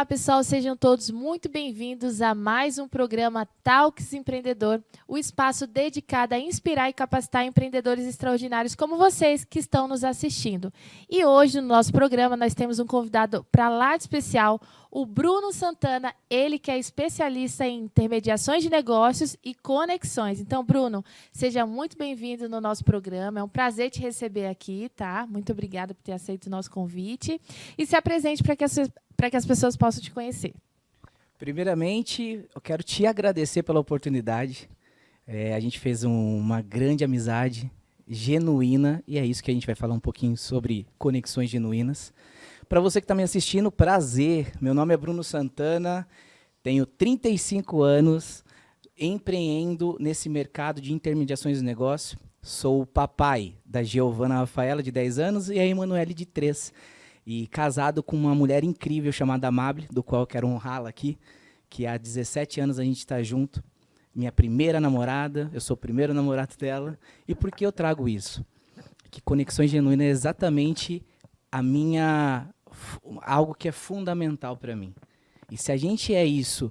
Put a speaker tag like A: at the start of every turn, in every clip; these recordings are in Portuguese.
A: Olá, pessoal, sejam todos muito bem-vindos a mais um programa Talks Empreendedor, o espaço dedicado a inspirar e capacitar empreendedores extraordinários como vocês que estão nos assistindo. E hoje, no nosso programa, nós temos um convidado para lá de especial, o Bruno Santana, ele que é especialista em intermediações de negócios e conexões. Então, Bruno, seja muito bem-vindo no nosso programa. É um prazer te receber aqui, tá? Muito obrigada por ter aceito o nosso convite. E se apresente para que as pessoas possam te conhecer.
B: Primeiramente, eu quero te agradecer pela oportunidade. A gente fez uma grande amizade genuína e é isso que a gente vai falar um pouquinho sobre conexões genuínas. Para você que está me assistindo, prazer. Meu nome é Bruno Santana, tenho 35 anos, empreendo nesse mercado de intermediações de negócio. Sou o papai da Giovana Rafaela, de 10 anos, e a Emanuele, de 3. E casado com uma mulher incrível chamada Amable, do qual eu quero honrá-la aqui, que há 17 anos a gente está junto. Minha primeira namorada, eu sou o primeiro namorado dela. E por que eu trago isso? Que conexões genuínas é exatamente algo que é fundamental para mim. E se a gente é isso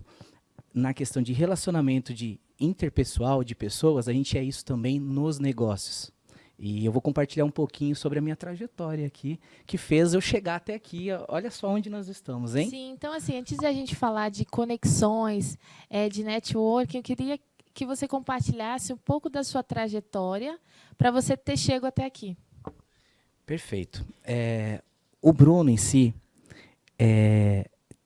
B: na questão de relacionamento de interpessoal, de pessoas, a gente é isso também nos negócios. E eu vou compartilhar um pouquinho sobre a minha trajetória aqui, que fez eu chegar até aqui. Olha só onde nós estamos, hein?
A: Sim, então, assim, antes da gente falar de conexões, de networking, eu queria que você compartilhasse um pouco da sua trajetória para você ter chegado até aqui.
B: Perfeito. O Bruno, em si,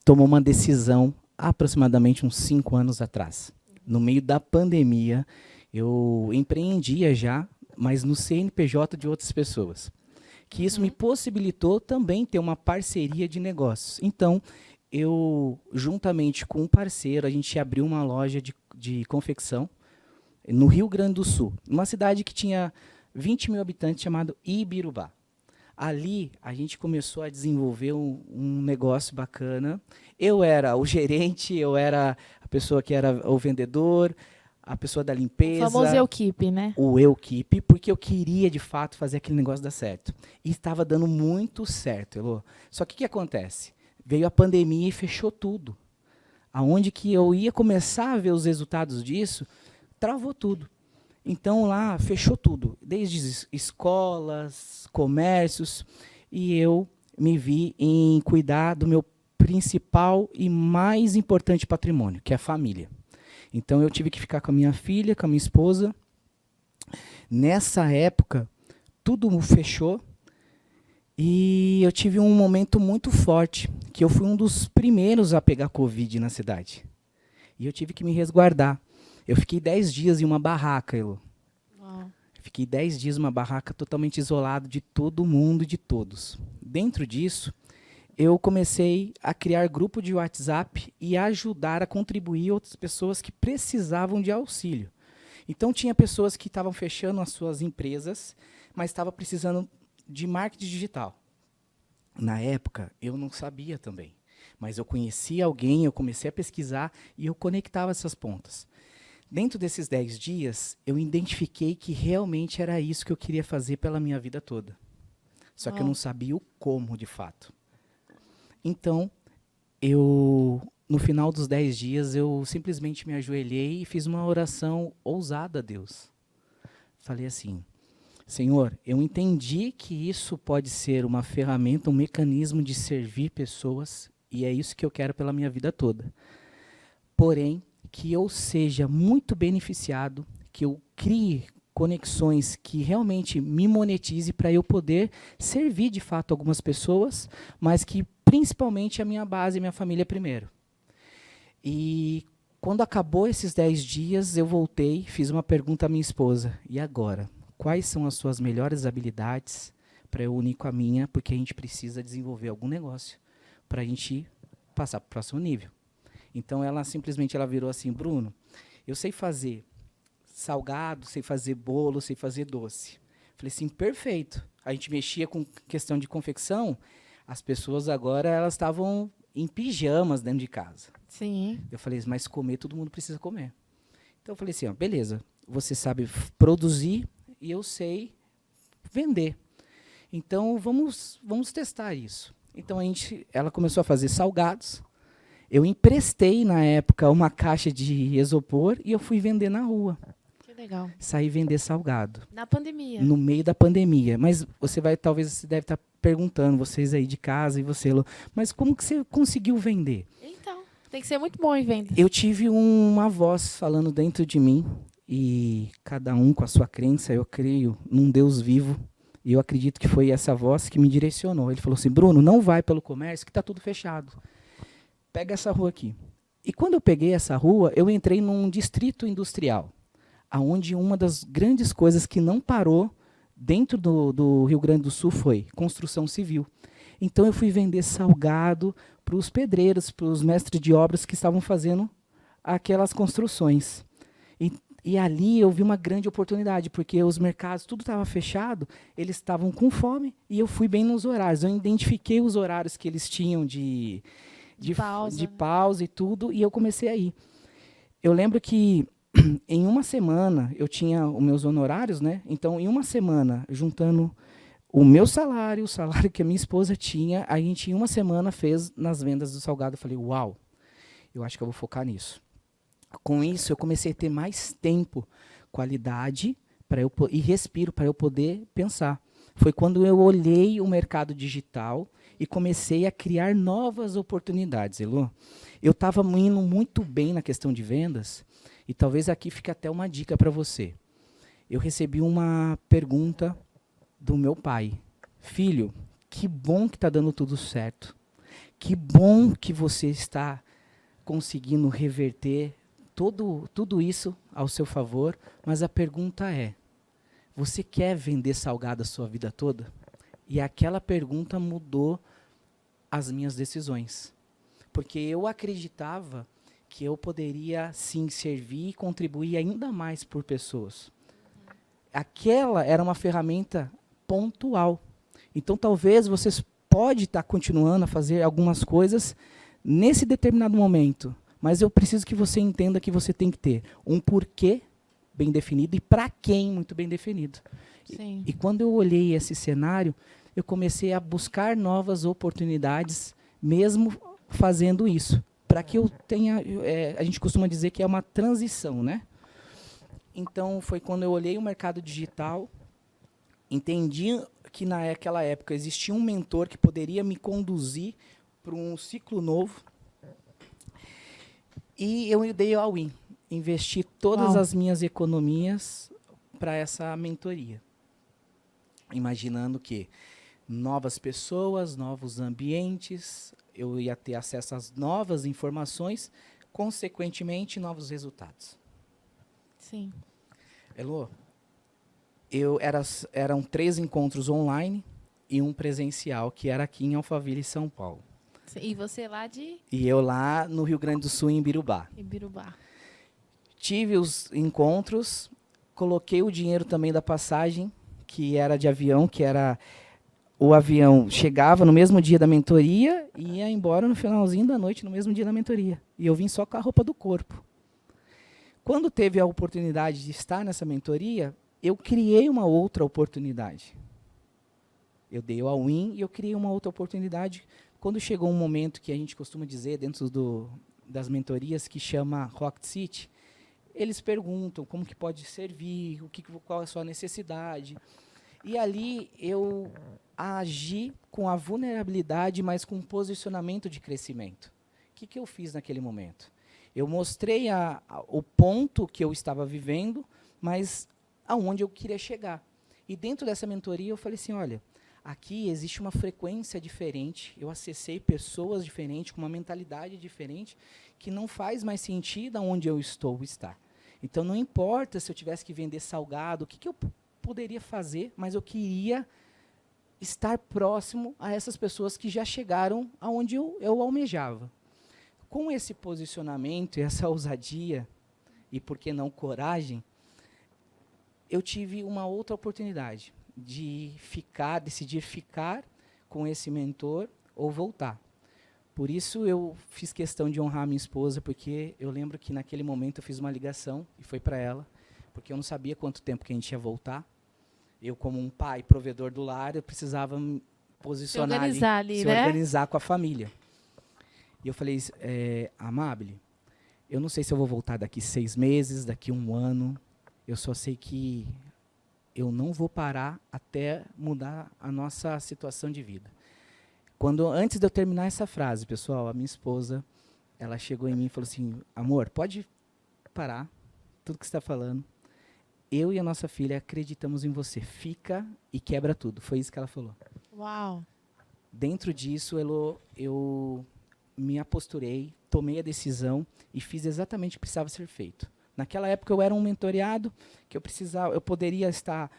B: tomou uma decisão há aproximadamente uns 5 anos atrás. No meio da pandemia, eu empreendia já, mas no CNPJ de outras pessoas. Que isso me possibilitou também ter uma parceria de negócios. Então, eu, juntamente com um parceiro, a gente abriu uma loja de confecção no Rio Grande do Sul, uma cidade que tinha 20 mil habitantes, chamado Ibirubá. Ali, a gente começou a desenvolver um negócio bacana. Eu era o gerente, eu era a pessoa que era o vendedor, a pessoa da limpeza.
A: O famoso eu-keep, né?
B: O eu-keep, porque eu queria, de fato, fazer aquele negócio dar certo. E estava dando muito certo, Elô. Só que o que acontece? Veio a pandemia e fechou tudo. Aonde que eu ia começar a ver os resultados disso, travou tudo. Então, lá, fechou tudo. Desde escolas, comércios. E eu me vi em cuidar do meu principal e mais importante patrimônio, que é a família. Então, eu tive que ficar com a minha filha, com a minha esposa. Nessa época, tudo fechou. E eu tive um momento muito forte, que eu fui um dos primeiros a pegar Covid na cidade. E eu tive que me resguardar. Eu fiquei 10 dias em uma barraca, Elô. Fiquei 10 dias em uma barraca totalmente isolado de todo mundo e de todos. Dentro disso, eu comecei a criar grupo de WhatsApp e ajudar a contribuir outras pessoas que precisavam de auxílio. Então, tinha pessoas que estavam fechando as suas empresas, mas estavam precisando de marketing digital. Na época, eu não sabia também, mas eu conhecia alguém, eu comecei a pesquisar e eu conectava essas pontas. Dentro desses 10 dias, eu identifiquei que realmente era isso que eu queria fazer pela minha vida toda. Só que eu não sabia o como, de fato. Então, no final dos 10 dias, eu simplesmente me ajoelhei e fiz uma oração ousada a Deus. Falei assim: Senhor, eu entendi que isso pode ser uma ferramenta, um mecanismo de servir pessoas, e é isso que eu quero pela minha vida toda. Porém, que eu seja muito beneficiado, que eu crie conexões que realmente me monetize para eu poder servir, de fato, algumas pessoas, mas que, principalmente, a minha base, a minha família primeiro. E, quando acabou esses 10 dias, eu voltei, fiz uma pergunta à minha esposa: e agora? Quais são as suas melhores habilidades para eu unir com a minha, porque a gente precisa desenvolver algum negócio para a gente passar para o próximo nível. Então, ela simplesmente virou assim: Bruno, eu sei fazer salgado, sei fazer bolo, sei fazer doce. Falei assim: perfeito. A gente mexia com questão de confecção, as pessoas agora elas estavam em pijamas dentro de casa.
A: Sim.
B: Eu falei: mas comer, todo mundo precisa comer. Então, eu falei assim: beleza, você sabe produzir e eu sei vender. Então, vamos testar isso. Então, ela começou a fazer salgados. Eu emprestei, na época, uma caixa de isopor e eu fui vender na rua.
A: Que legal.
B: Saí vender salgado.
A: Na pandemia.
B: No meio da pandemia. Mas talvez você deve estar perguntando, vocês aí de casa e você, Elô, mas como que você conseguiu vender?
A: Então, tem que ser muito bom em vendas.
B: Eu tive uma voz falando dentro de mim, e cada um com a sua crença, eu creio num Deus vivo, e eu acredito que foi essa voz que me direcionou. Ele falou assim, Bruno, não vai pelo comércio que está tudo fechado. Pega essa rua aqui. E quando eu peguei essa rua, eu entrei num distrito industrial, onde uma das grandes coisas que não parou dentro do Rio Grande do Sul foi construção civil. Então eu fui vender salgado para os pedreiros, para os mestres de obras que estavam fazendo aquelas construções. E ali eu vi uma grande oportunidade, porque os mercados, tudo estava fechado, eles estavam com fome, e eu fui bem nos horários. Eu identifiquei os horários que eles tinham de pausa e tudo, e eu comecei a ir. Eu lembro que em uma semana eu tinha os meus honorários, né? Então, em uma semana, juntando o meu salário, o salário que a minha esposa tinha, a gente em uma semana fez nas vendas do salgado. Eu falei, uau, eu acho que eu vou focar nisso. Com isso, eu comecei a ter mais tempo, qualidade e respiro para eu poder pensar. Foi quando eu olhei o mercado digital e comecei a criar novas oportunidades. Elô, eu estava indo muito bem na questão de vendas, e talvez aqui fique até uma dica para você. Eu recebi uma pergunta do meu pai. Filho, que bom que está dando tudo certo. Que bom que você está conseguindo reverter tudo isso ao seu favor, mas a pergunta é, você quer vender salgado a sua vida toda? E aquela pergunta mudou as minhas decisões. Porque eu acreditava que eu poderia, sim, servir e contribuir ainda mais por pessoas. Aquela era uma ferramenta pontual. Então, talvez vocês podem estar continuando a fazer algumas coisas nesse determinado momento, mas eu preciso que você entenda que você tem que ter um porquê bem definido e para quem muito bem definido.
A: Sim.
B: E quando eu olhei esse cenário, eu comecei a buscar novas oportunidades, mesmo fazendo isso, para que eu tenha, a gente costuma dizer que é uma transição, né? Então, foi quando eu olhei o mercado digital, entendi que naquela época existia um mentor que poderia me conduzir para um ciclo novo, e eu dei ao win, investi todas as minhas economias para essa mentoria, imaginando que novas pessoas, novos ambientes, eu ia ter acesso às novas informações, consequentemente, novos resultados.
A: Sim.
B: Elô, eram 3 encontros online e um presencial, que era aqui em Alphaville, São Paulo.
A: E você lá de?
B: E eu lá no Rio Grande do Sul, em Birubá. Tive os encontros, coloquei o dinheiro também da passagem, que era de avião, que era... O avião chegava no mesmo dia da mentoria e ia embora no finalzinho da noite, no mesmo dia da mentoria. E eu vim só com a roupa do corpo. Quando teve a oportunidade de estar nessa mentoria, eu criei uma outra oportunidade. Eu dei o all-in e eu criei uma outra oportunidade. Quando chegou um momento que a gente costuma dizer dentro das mentorias, que chama Rocket City, eles perguntam como que pode servir, qual é a sua necessidade. E ali eu agi com a vulnerabilidade, mas com um posicionamento de crescimento. O que eu fiz naquele momento? Eu mostrei o ponto que eu estava vivendo, mas aonde eu queria chegar. E dentro dessa mentoria eu falei assim, olha, aqui existe uma frequência diferente, eu acessei pessoas diferentes, com uma mentalidade diferente, que não faz mais sentido aonde eu estar. Então, não importa se eu tivesse que vender salgado, o que eu poderia fazer, mas eu queria estar próximo a essas pessoas que já chegaram aonde eu almejava. Com esse posicionamento e essa ousadia, e por que não coragem, eu tive uma outra oportunidade de decidir ficar com esse mentor ou voltar. Por isso eu fiz questão de honrar a minha esposa, porque eu lembro que naquele momento eu fiz uma ligação, e foi para ela, porque eu não sabia quanto tempo que a gente ia voltar. Eu, como um pai, provedor do lar, eu precisava me posicionar
A: se organizar com a família.
B: E eu falei, Amable, eu não sei se eu vou voltar daqui 6 meses, daqui 1 ano. Eu só sei que eu não vou parar até mudar a nossa situação de vida. Antes de eu terminar essa frase, pessoal, a minha esposa, ela chegou em mim e falou assim, amor, pode parar tudo que você está falando. Eu e a nossa filha acreditamos em você. Fica e quebra tudo. Foi isso que ela falou.
A: Uau.
B: Dentro disso, eu me aposturei, tomei a decisão e fiz exatamente o que precisava ser feito. Naquela época eu era um mentoreado, que eu poderia estar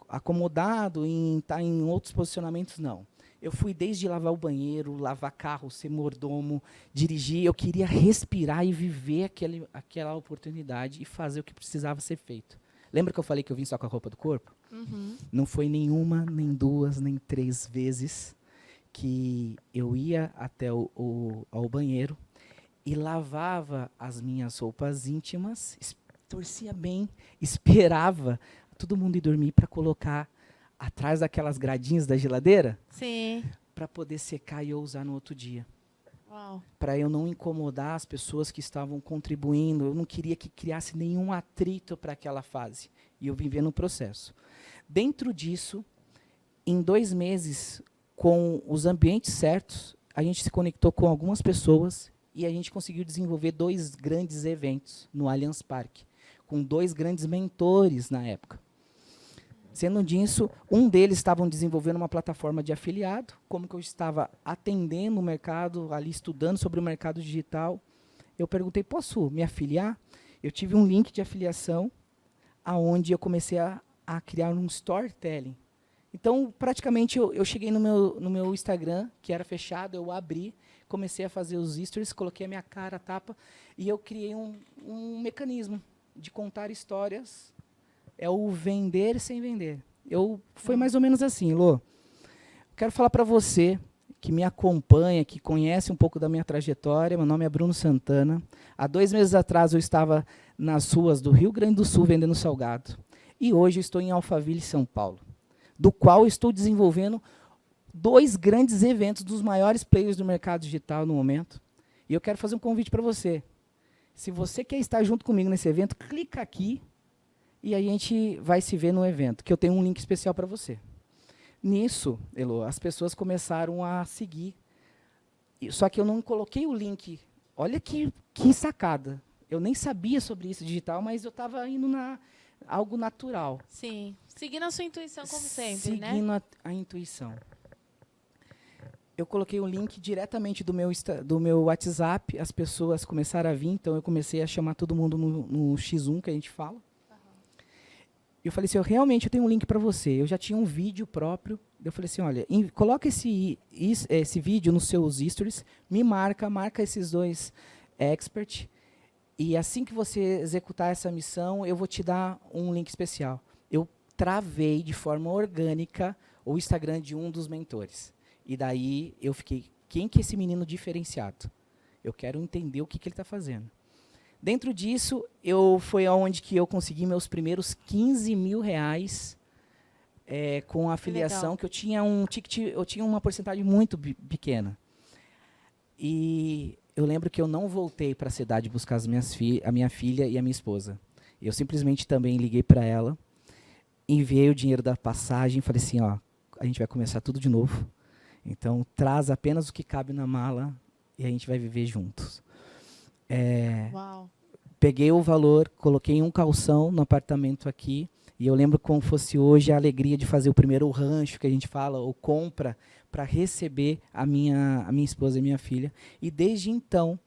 B: acomodado em estar em outros posicionamentos, não. Eu fui desde lavar o banheiro, lavar carro, ser mordomo, dirigir. Eu queria respirar e viver aquela oportunidade e fazer o que precisava ser feito. Lembra que eu falei que eu vim só com a roupa do corpo?
A: Uhum.
B: Não foi nenhuma, nem 2, nem 3 vezes que eu ia até ao banheiro e lavava as minhas roupas íntimas, torcia bem, esperava todo mundo ir dormir para colocar atrás daquelas gradinhas da geladeira.
A: Sim.
B: Para poder secar e eu usar no outro dia.
A: Uau.
B: Para eu não incomodar as pessoas que estavam contribuindo. Eu não queria que criasse nenhum atrito para aquela fase. E eu vivia no processo. Dentro disso, em 2 meses, com os ambientes certos, a gente se conectou com algumas pessoas e a gente conseguiu desenvolver 2 grandes eventos no Allianz Parque, com 2 grandes mentores na época. Sendo disso, um deles estava desenvolvendo uma plataforma de afiliado, como que eu estava atendendo o mercado, ali estudando sobre o mercado digital, eu perguntei, posso me afiliar? Eu tive um link de afiliação, aonde eu comecei a criar um storytelling. Então, praticamente, eu cheguei no meu Instagram, que era fechado, eu abri, comecei a fazer os stories, coloquei a minha cara, a tapa, e eu criei um mecanismo de contar histórias. É o vender sem vender. Foi mais ou menos assim, Lô. Quero falar para você que me acompanha, que conhece um pouco da minha trajetória. Meu nome é Bruno Santana. Há 2 meses atrás eu estava nas ruas do Rio Grande do Sul vendendo salgado. E hoje eu estou em Alphaville, São Paulo, do qual estou desenvolvendo 2 grandes eventos dos maiores players do mercado digital no momento. E eu quero fazer um convite para você. Se você quer estar junto comigo nesse evento, clica aqui e a gente vai se ver no evento, que eu tenho um link especial para você. Nisso, Elo, as pessoas começaram a seguir. Só que eu não coloquei o link. Olha que sacada. Eu nem sabia sobre isso digital, mas eu estava indo algo natural.
A: Sim. Seguindo a sua intuição, como sempre,
B: Seguindo
A: né?
B: a intuição. Eu coloquei o link diretamente do meu WhatsApp, as pessoas começaram a vir, então eu comecei a chamar todo mundo no X1, que a gente fala. Eu falei assim, realmente eu tenho um link para você. Eu já tinha um vídeo próprio. Eu falei assim, olha, coloca esse vídeo nos seus stories, me marca esses 2 experts, e assim que você executar essa missão, eu vou te dar um link especial. Eu travei de forma orgânica o Instagram de um dos mentores. E daí eu fiquei, quem que é esse menino diferenciado? Eu quero entender o que ele está fazendo. Dentro disso, foi onde que eu consegui meus primeiros 15 mil reais com a afiliação, que eu tinha um ticket, eu tinha uma porcentagem muito pequena. E eu lembro que eu não voltei para a cidade buscar a minha filha e a minha esposa. Eu simplesmente também liguei para ela, enviei o dinheiro da passagem, falei assim, ó, a gente vai começar tudo de novo. Então, traz apenas o que cabe na mala e a gente vai viver juntos.
A: Uau.
B: Peguei o valor, coloquei um calção no apartamento aqui, e eu lembro como fosse hoje a alegria de fazer o primeiro rancho, que a gente fala, ou compra, para receber a minha esposa e minha filha. E desde então,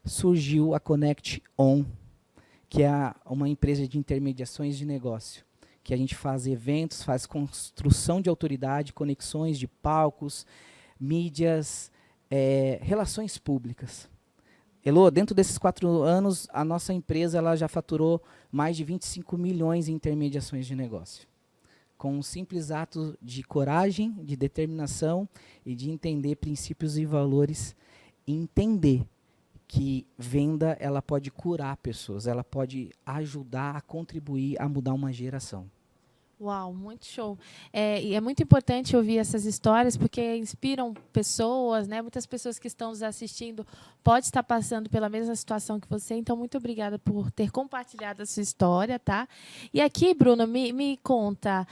B: surgiu a Connect On, que é uma empresa de intermediações de negócio, que a gente faz eventos, faz construção de autoridade, conexões de palcos, mídias, relações públicas. Elô, dentro desses 4 anos, a nossa empresa ela já faturou mais de 25 milhões em intermediações de negócio. Com um simples ato de coragem, de determinação e de entender princípios e valores, e entender que venda ela pode curar pessoas, ela pode ajudar a contribuir a mudar uma geração.
A: Uau, muito show. E é muito importante ouvir essas histórias porque inspiram pessoas, né? Muitas pessoas que estão nos assistindo podem estar passando pela mesma situação que você. Então, muito obrigada por ter compartilhado a sua história, tá? E aqui, Bruno, me conta,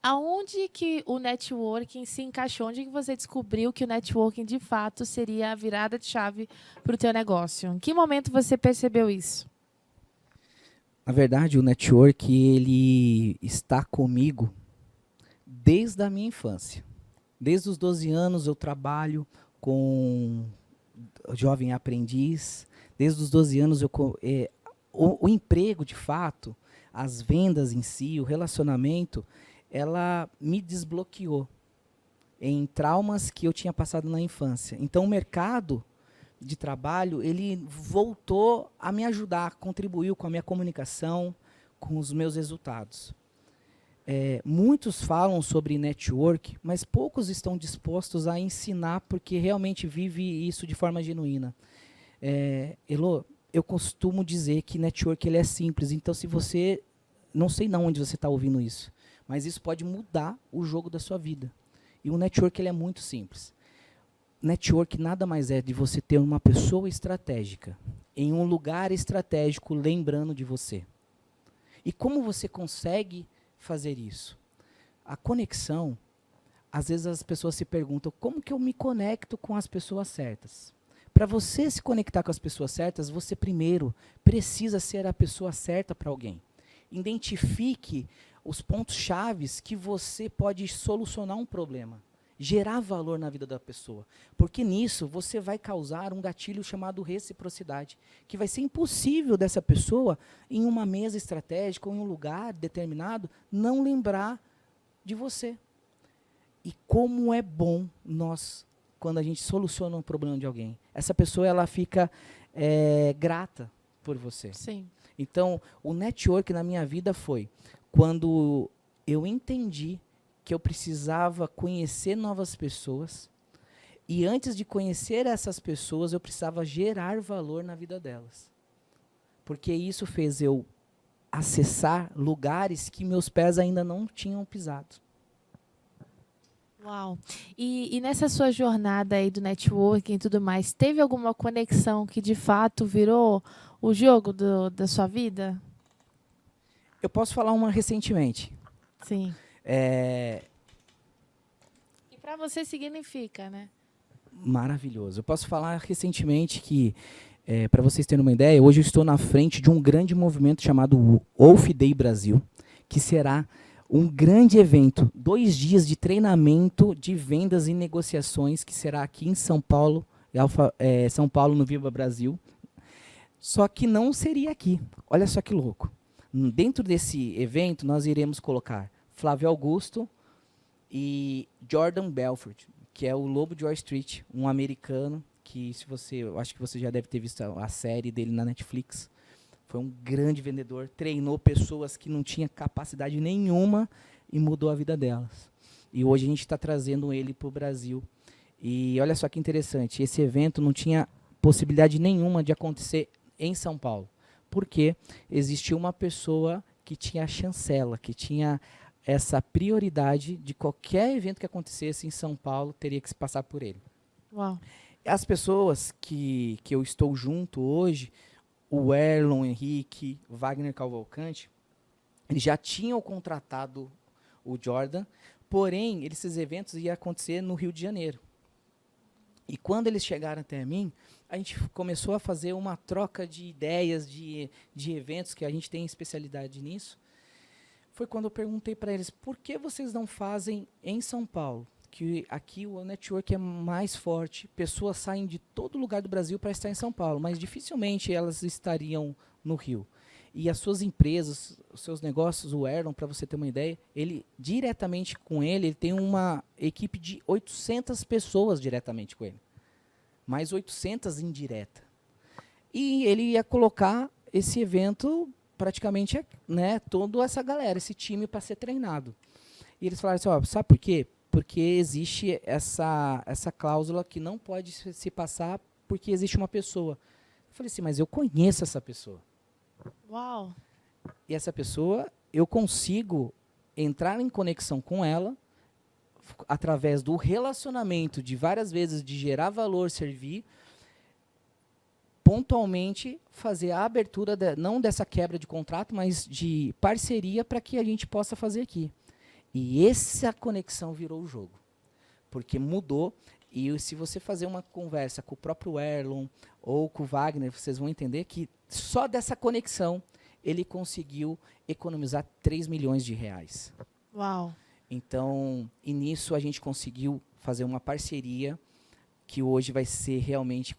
A: aonde que o networking se encaixou? Onde que você descobriu que o networking, de fato, seria a virada de chave para o teu negócio? Em que momento você percebeu isso?
B: Na verdade, o network ele está comigo desde a minha infância. Desde os 12 anos eu trabalho com jovem aprendiz. Desde os 12 anos o emprego, de fato, as vendas em si, o relacionamento, ela me desbloqueou em traumas que eu tinha passado na infância. Então, o mercado de trabalho, ele voltou a me ajudar, contribuiu com a minha comunicação, com os meus resultados. Muitos falam sobre network, mas poucos estão dispostos a ensinar porque realmente vive isso de forma genuína. Elô, eu costumo dizer que network ele é simples, então se você, não sei não onde você está ouvindo isso, mas isso pode mudar o jogo da sua vida. E o network ele é muito simples. Network nada mais é de você ter uma pessoa estratégica em um lugar estratégico lembrando de você. E como você consegue fazer isso? A conexão, às vezes as pessoas se perguntam, como que eu me conecto com as pessoas certas? Para você se conectar com as pessoas certas, você primeiro precisa ser a pessoa certa para alguém. Identifique os pontos chaves que você pode solucionar um problema. Gerar valor na vida da pessoa. Porque nisso você vai causar um gatilho chamado reciprocidade, que vai ser impossível dessa pessoa, em uma mesa estratégica ou em um lugar determinado, não lembrar de você. E como é bom quando a gente soluciona um problema de alguém. Essa pessoa ela fica grata por você.
A: Sim.
B: Então, o network na minha vida foi quando eu entendi que eu precisava conhecer novas pessoas e antes de conhecer essas pessoas, eu precisava gerar valor na vida delas. Porque isso fez eu acessar lugares que meus pés ainda não tinham pisado.
A: Uau! E nessa sua jornada aí do networking e tudo mais, teve alguma conexão que de fato virou o jogo da sua vida?
B: Eu posso falar uma recentemente.
A: Sim. E para você significa, né?
B: Maravilhoso. Eu posso falar recentemente que, para vocês terem uma ideia, hoje eu estou na frente de um grande movimento chamado Wolf Day Brasil, que será um grande evento, 2 dias de treinamento de vendas e negociações, que será aqui em São Paulo, São Paulo no Viva Brasil. Só que não seria aqui. Olha só que louco. Dentro desse evento, nós iremos colocar Flávio Augusto e Jordan Belfort, que é o Lobo de Wall Street, um americano que, eu acho que você já deve ter visto a série dele na Netflix. Foi um grande vendedor, treinou pessoas que não tinham capacidade nenhuma e mudou a vida delas. E hoje a gente está trazendo ele para o Brasil. E olha só que interessante, esse evento não tinha possibilidade nenhuma de acontecer em São Paulo, porque existia uma pessoa que tinha a chancela, que tinha essa prioridade de qualquer evento que acontecesse em São Paulo, teria que se passar por ele.
A: Uau.
B: As pessoas que eu estou junto hoje, o Erlon Henrique, o Wagner Cavalcante, eles já tinham contratado o Jordan, porém, esses eventos iam acontecer no Rio de Janeiro. E quando eles chegaram até mim, a gente começou a fazer uma troca de ideias, de eventos, que a gente tem especialidade nisso. Foi quando eu perguntei para eles, por que vocês não fazem em São Paulo? Que aqui o network é mais forte, pessoas saem de todo lugar do Brasil para estar em São Paulo, mas dificilmente elas estariam no Rio. E as suas empresas, os seus negócios, o Erlon, para você ter uma ideia, ele diretamente com ele tem uma equipe de 800 pessoas diretamente com ele. Mais 800 indireta. E ele ia colocar esse evento, praticamente, né, toda essa galera, esse time para ser treinado. E eles falaram assim, ó, sabe por quê? Porque existe essa cláusula que não pode se passar porque existe uma pessoa. Eu falei assim, mas eu conheço essa pessoa.
A: Uau!
B: E essa pessoa, eu consigo entrar em conexão com ela, através do relacionamento, de várias vezes, de gerar valor, servir, pontualmente fazer a abertura, não dessa quebra de contrato, mas de parceria para que a gente possa fazer aqui. E essa conexão virou o jogo, porque mudou. E se você fazer uma conversa com o próprio Erlon ou com o Wagner, vocês vão entender que só dessa conexão ele conseguiu economizar 3 milhões de reais.
A: Uau!
B: Então, e nisso a gente conseguiu fazer uma parceria que hoje vai ser realmente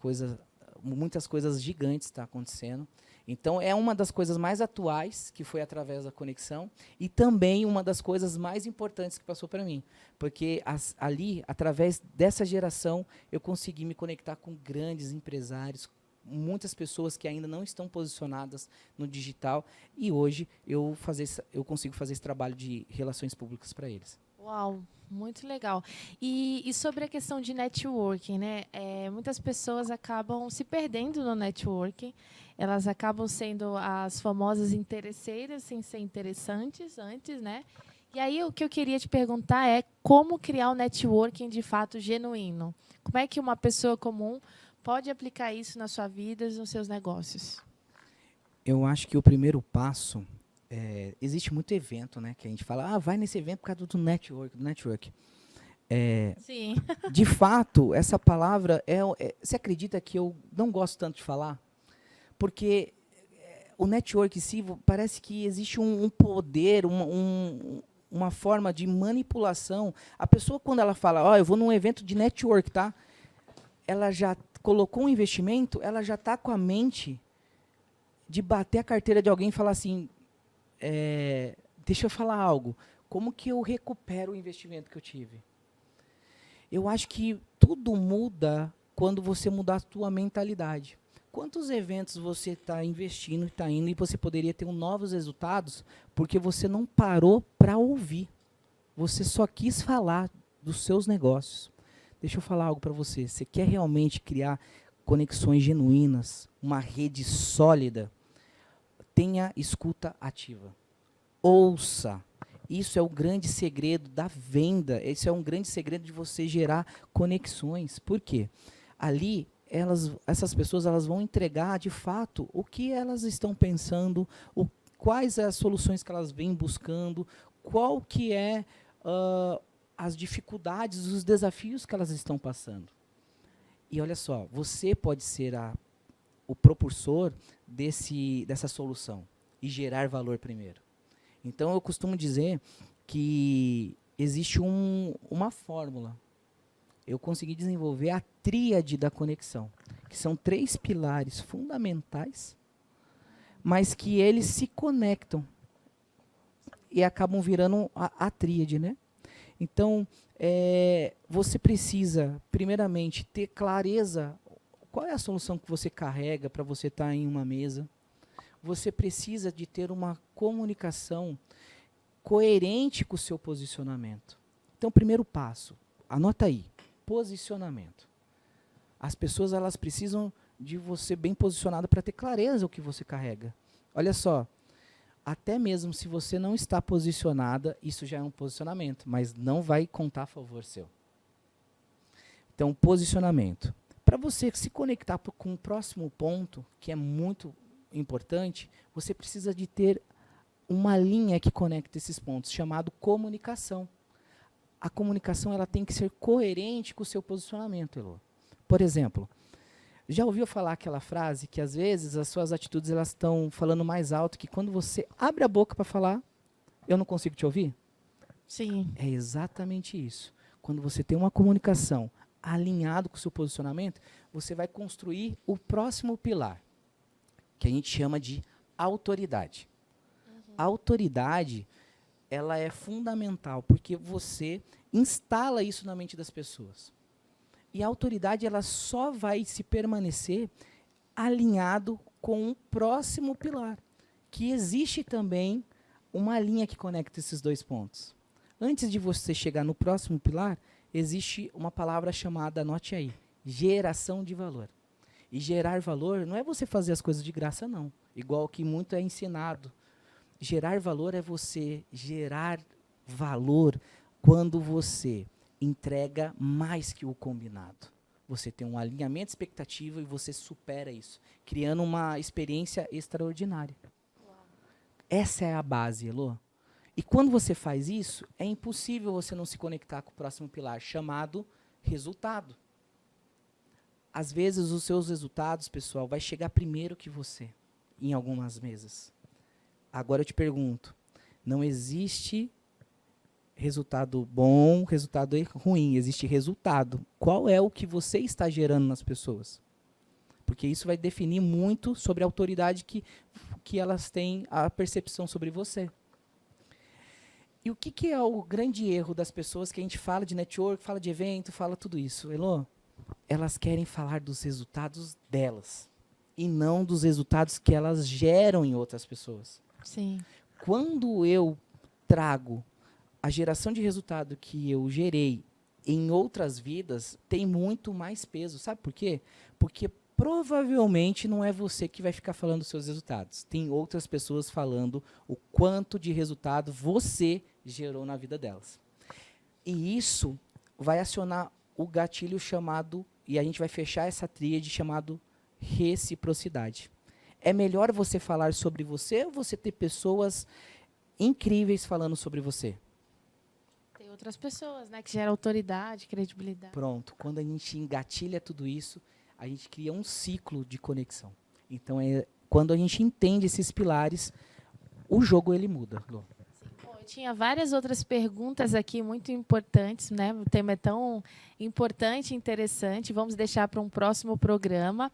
B: muitas coisas gigantes está acontecendo. Então, é uma das coisas mais atuais, que foi através da conexão, e também uma das coisas mais importantes que passou para mim. Porque ali, através dessa geração, eu consegui me conectar com grandes empresários, muitas pessoas que ainda não estão posicionadas no digital, e hoje eu consigo fazer esse trabalho de relações públicas para eles.
A: Uau! Muito legal. E sobre a questão de networking, né? Muitas pessoas acabam se perdendo no networking. Elas acabam sendo as famosas interesseiras, sem ser interessantes antes, né? E aí o que eu queria te perguntar é como criar um networking de fato genuíno. Como é que uma pessoa comum pode aplicar isso na sua vida e nos seus negócios?
B: Eu acho que o primeiro passo... existe muito evento, né, que a gente fala, vai nesse evento por causa do network.
A: Sim.
B: De fato, essa palavra, você acredita que eu não gosto tanto de falar? Porque o network em si, parece que existe um poder, uma forma de manipulação. A pessoa, quando ela fala, eu vou num evento de network, tá? Ela já colocou um investimento, ela já está com a mente de bater a carteira de alguém e falar assim, deixa eu falar algo. Como que eu recupero o investimento que eu tive? Eu acho que tudo muda quando você mudar a sua mentalidade. Quantos eventos você está investindo, está indo, e você poderia ter novos resultados porque você não parou para ouvir. Você só quis falar dos seus negócios. Deixa eu falar algo para você. Você quer realmente criar conexões genuínas, uma rede sólida? Tenha escuta ativa. Ouça. Isso é o grande segredo da venda. Esse é um grande segredo de você gerar conexões. Por quê? Ali, essas pessoas elas vão entregar, de fato, o que elas estão pensando, quais as soluções que elas vêm buscando, qual que é as dificuldades, os desafios que elas estão passando. E olha só, você pode ser o propulsor dessa solução e gerar valor primeiro. Então, eu costumo dizer que existe uma fórmula. Eu consegui desenvolver a tríade da conexão, que são 3 pilares fundamentais, mas que eles se conectam e acabam virando a tríade, né? Então, você precisa, primeiramente, ter clareza qual é a solução que você carrega para você estar em uma mesa. Você precisa de ter uma comunicação coerente com o seu posicionamento. Então, primeiro passo, anota aí, posicionamento. As pessoas elas precisam de você bem posicionado para ter clareza o que você carrega. Olha só, até mesmo se você não está posicionada, isso já é um posicionamento, mas não vai contar a favor seu. Então, posicionamento. Para você se conectar com o próximo ponto, que é muito importante, você precisa de ter uma linha que conecta esses pontos, chamado comunicação. A comunicação ela tem que ser coerente com o seu posicionamento, Elô. Por exemplo, já ouviu falar aquela frase que às vezes as suas atitudes elas estão falando mais alto, que quando você abre a boca para falar, eu não consigo te ouvir?
A: Sim.
B: É exatamente isso. Quando você tem uma comunicação alinhada com o seu posicionamento, você vai construir o próximo pilar, que a gente chama de autoridade. A autoridade, ela é fundamental, porque você instala isso na mente das pessoas. E a autoridade, ela só vai se permanecer alinhado com o próximo pilar, que existe também uma linha que conecta esses 2 pontos. Antes de você chegar no próximo pilar, existe uma palavra chamada, anote aí, geração de valor. E gerar valor não é você fazer as coisas de graça, não. Igual que muito é ensinado. Gerar valor é você gerar valor quando você entrega mais que o combinado. Você tem um alinhamento de expectativa e você supera isso, criando uma experiência extraordinária. Essa é a base, Elô. E quando você faz isso, é impossível você não se conectar com o próximo pilar, chamado resultado. Às vezes, os seus resultados, pessoal, vai chegar primeiro que você, em algumas mesas. Agora eu te pergunto, não existe resultado bom, resultado ruim, existe resultado. Qual é o que você está gerando nas pessoas? Porque isso vai definir muito sobre a autoridade que elas têm, a percepção sobre você. E o que é o grande erro das pessoas que a gente fala de network, fala de evento, fala tudo isso? Elô, elas querem falar dos resultados delas e não dos resultados que elas geram em outras pessoas.
A: Sim.
B: Quando eu trago a geração de resultado que eu gerei em outras vidas, tem muito mais peso. Sabe por quê? Porque provavelmente não é você que vai ficar falando dos seus resultados. Tem outras pessoas falando o quanto de resultado você gerou na vida delas. E isso vai acionar o gatilho chamado, e a gente vai fechar essa tríade chamado reciprocidade. É melhor você falar sobre você ou você ter pessoas incríveis falando sobre você?
A: Tem outras pessoas, né, que geram autoridade, credibilidade.
B: Pronto. Quando a gente engatilha tudo isso, a gente cria um ciclo de conexão. Então, quando a gente entende esses pilares, o jogo ele muda, Lô.
A: Bom, eu tinha várias outras perguntas aqui muito importantes, né? O tema é tão importante e interessante. Vamos deixar para um próximo programa.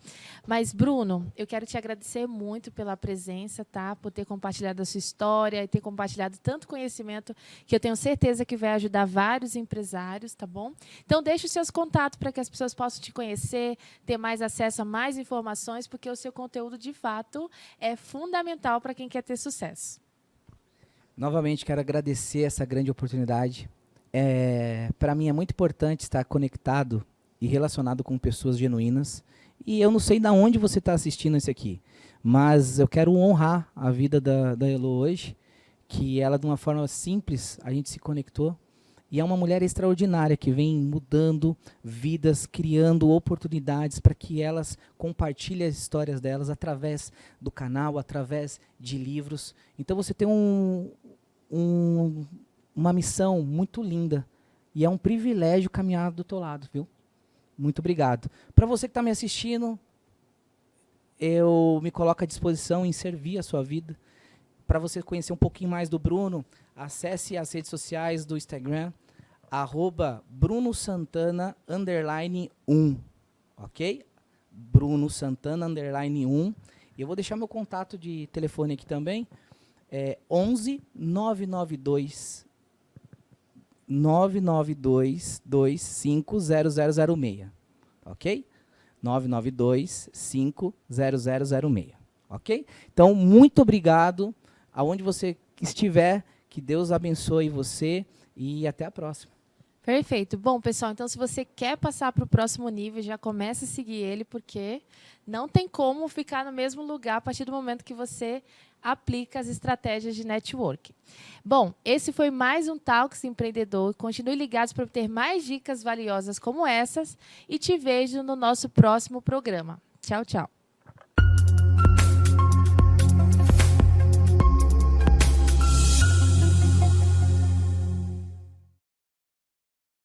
A: Mas, Bruno, eu quero te agradecer muito pela presença, tá? Por ter compartilhado a sua história e ter compartilhado tanto conhecimento que eu tenho certeza que vai ajudar vários empresários, tá bom? Então, deixe os seus contatos para que as pessoas possam te conhecer, ter mais acesso a mais informações, porque o seu conteúdo, de fato, é fundamental para quem quer ter sucesso.
B: Novamente, quero agradecer essa grande oportunidade. Para mim é muito importante estar conectado e relacionado com pessoas genuínas. E eu não sei de onde você está assistindo isso aqui, mas eu quero honrar a vida da Elô hoje, que ela, de uma forma simples, a gente se conectou. E é uma mulher extraordinária que vem mudando vidas, criando oportunidades para que elas compartilhem as histórias delas através do canal, através de livros. Então você tem uma missão muito linda e é um privilégio caminhar do teu lado, viu? Muito obrigado. Para você que está me assistindo, eu me coloco à disposição em servir a sua vida. Para você conhecer um pouquinho mais do Bruno, acesse as redes sociais do Instagram, @BrunoSantana_1, ok? Bruno Santana _1. Eu vou deixar meu contato de telefone aqui também, 11 992 25 0006, ok? 992 50006, ok? Então, muito obrigado. Aonde você estiver, que Deus abençoe você e até a próxima.
A: Perfeito. Bom, pessoal, então se você quer passar para o próximo nível, já começa a seguir ele, porque não tem como ficar no mesmo lugar a partir do momento que você aplica as estratégias de network. Bom, esse foi mais um Talks Empreendedor. Continue ligados para obter mais dicas valiosas como essas e te vejo no nosso próximo programa. Tchau, tchau.